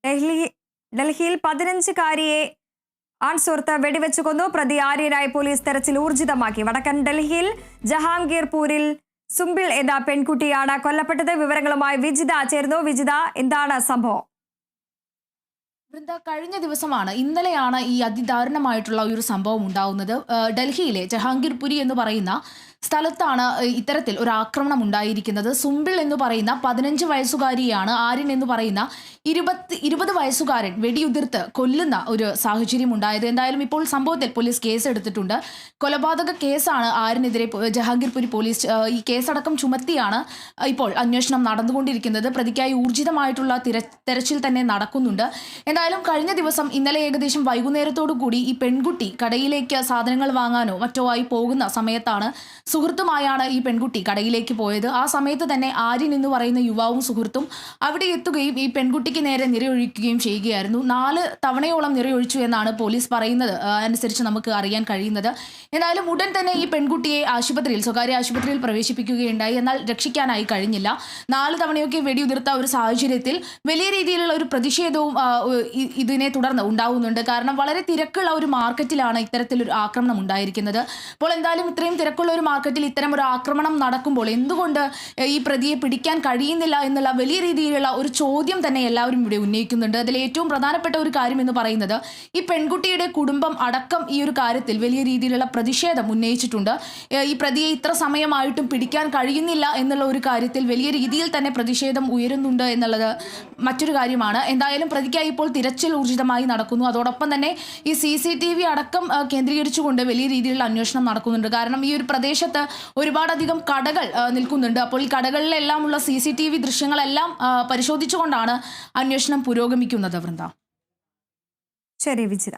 ഡൽഹി ഡൽഹിയിൽ 15-കാരിയെ ആൺസുഹൃത്ത് വെടിവെച്ചു കൊന്നു. പ്രതി ആര്യനായി പോലീസ് തെരച്ചിൽ ഊർജിതമാക്കി. വടക്കൻ ഡൽഹിയിൽ ജഹാംഗീർപൂരിൽ സുംബിൾ എന്ന പെൺകുട്ടിയാണ് കൊല്ലപ്പെട്ടത്. വിവരങ്ങളുമായി വിജിത ചേർന്നു. വിജിത, എന്താണ് സംഭവം? കഴിഞ്ഞ ദിവസമാണ്, ഇന്നലെയാണ് ഈ അതിദാരുണമായിട്ടുള്ള ഒരു സംഭവം ഉണ്ടാവുന്നത്. ഡൽഹിയിലെ ജഹാംഗീർപുരി എന്ന് പറയുന്ന സ്ഥലത്താണ് ഇത്തരത്തിൽ ഒരു ആക്രമണം ഉണ്ടായിരിക്കുന്നത്. സുംബിൾ എന്ന് പറയുന്ന 15 വയസ്സുകാരിയാണ് ആര്യൻ എന്ന് പറയുന്ന 20 വയസ്സുകാരൻ വെടിയുതിർത്ത് കൊല്ലുന്ന ഒരു സാഹചര്യം ഉണ്ടായത്. എന്തായാലും ഇപ്പോൾ സംഭവത്തിൽ പോലീസ് കേസ് എടുത്തിട്ടുണ്ട്. കൊലപാതക കേസാണ് ആര്യനെതിരെ ജഹാംഗീർപുരി പോലീസ് ഈ കേസടക്കം ചുമത്തിയാണ് ഇപ്പോൾ അന്വേഷണം നടന്നുകൊണ്ടിരിക്കുന്നത്. പ്രതിക്കായി ഊർജിതമായിട്ടുള്ള തെരച്ചിൽ തന്നെ നടക്കുന്നുണ്ട്. എന്തായാലും കഴിഞ്ഞ ദിവസം ഇന്നലെ ഏകദേശം വൈകുന്നേരത്തോടു കൂടി ഈ പെൺകുട്ടി കടയിലേക്ക് സാധനങ്ങൾ വാങ്ങാനോ മറ്റോ ആയി പോകുന്ന സമയത്താണ് സുഹൃത്തുമായാണ് ഈ പെൺകുട്ടി കടയിലേക്ക് പോയത്. ആ സമയത്ത് തന്നെ ആര്യൻ എന്ന് പറയുന്ന യുവാവും സുഹൃത്തും അവിടെ എത്തുകയും ഈ പെൺകുട്ടിക്ക് നേരെ നിറയൊഴിക്കുകയും ചെയ്യുകയായിരുന്നു. 4 തവണയോളം നിറയൊഴിച്ചു എന്നാണ് പോലീസ് പറയുന്നത് അനുസരിച്ച് നമുക്ക് അറിയാൻ കഴിയുന്നത്. എന്നാലും ഉടൻ തന്നെ ഈ പെൺകുട്ടിയെ സ്വകാര്യ ആശുപത്രിയിൽ പ്രവേശിപ്പിക്കുകയുണ്ടായി. എന്നാൽ രക്ഷിക്കാനായി കഴിഞ്ഞില്ല. 4 തവണയൊക്കെ വെടിയുതിർത്ത ഒരു സാഹചര്യത്തിൽ വലിയ രീതിയിലുള്ള ഒരു പ്രതിഷേധവും ഇതിനെ തുടർന്ന് ഉണ്ടാവുന്നുണ്ട്. കാരണം വളരെ തിരക്കുള്ള ഒരു മാർക്കറ്റിലാണ് ഇത്തരത്തിലൊരു ആക്രമണം ഉണ്ടായിരിക്കുന്നത്. അപ്പോൾ എന്തായാലും ഇത്രയും തിരക്കുള്ള ഒരു മാർക്കറ്റിൽ ഇത്തരം ഒരു ആക്രമണം നടക്കുമ്പോൾ എന്തുകൊണ്ട് ഈ പ്രതിയെ പിടിക്കാൻ കഴിയുന്നില്ല എന്നുള്ള വലിയ രീതിയിലുള്ള ഒരു ചോദ്യം തന്നെ എല്ലാവരും ഇവിടെ ഉന്നയിക്കുന്നുണ്ട്. അതിൽ ഏറ്റവും പ്രധാനപ്പെട്ട ഒരു കാര്യം എന്ന് പറയുന്നത് ഈ പെൺകുട്ടിയുടെ കുടുംബം അടക്കം ഈ ഒരു കാര്യത്തിൽ വലിയ രീതിയിലുള്ള പ്രതിഷേധം ഉന്നയിച്ചിട്ടുണ്ട്. ഈ പ്രതിയെ ഇത്ര സമയമായിട്ടും പിടിക്കാൻ കഴിയുന്നില്ല എന്നുള്ള ഒരു കാര്യത്തിൽ വലിയ രീതിയിൽ തന്നെ പ്രതിഷേധം ഉയരുന്നുണ്ട് എന്നുള്ളത് മറ്റൊരു കാര്യമാണ്. എന്തായാലും പ്രതിക്കായി ഇപ്പോൾ തിരച്ചിൽ ഊർജിതമായി നടക്കുന്നു. അതോടൊപ്പം തന്നെ ഈ CCTV അടക്കം കേന്ദ്രീകരിച്ചുകൊണ്ട് വലിയ രീതിയിലുള്ള അന്വേഷണം നടക്കുന്നുണ്ട്. കാരണം ഈ ഒരു പ്രദേശത്ത് ഒരുപാടധികം കടകൾ നിൽക്കുന്നുണ്ട്. അപ്പോൾ ഈ കടകളിലെല്ലാം ഉള്ള CCTV ദൃശ്യങ്ങളെല്ലാം പരിശോധിച്ചുകൊണ്ടാണ് അന്വേഷണം പുരോഗമിക്കുന്നത്. വൃന്ദ. ശരി വിജിത.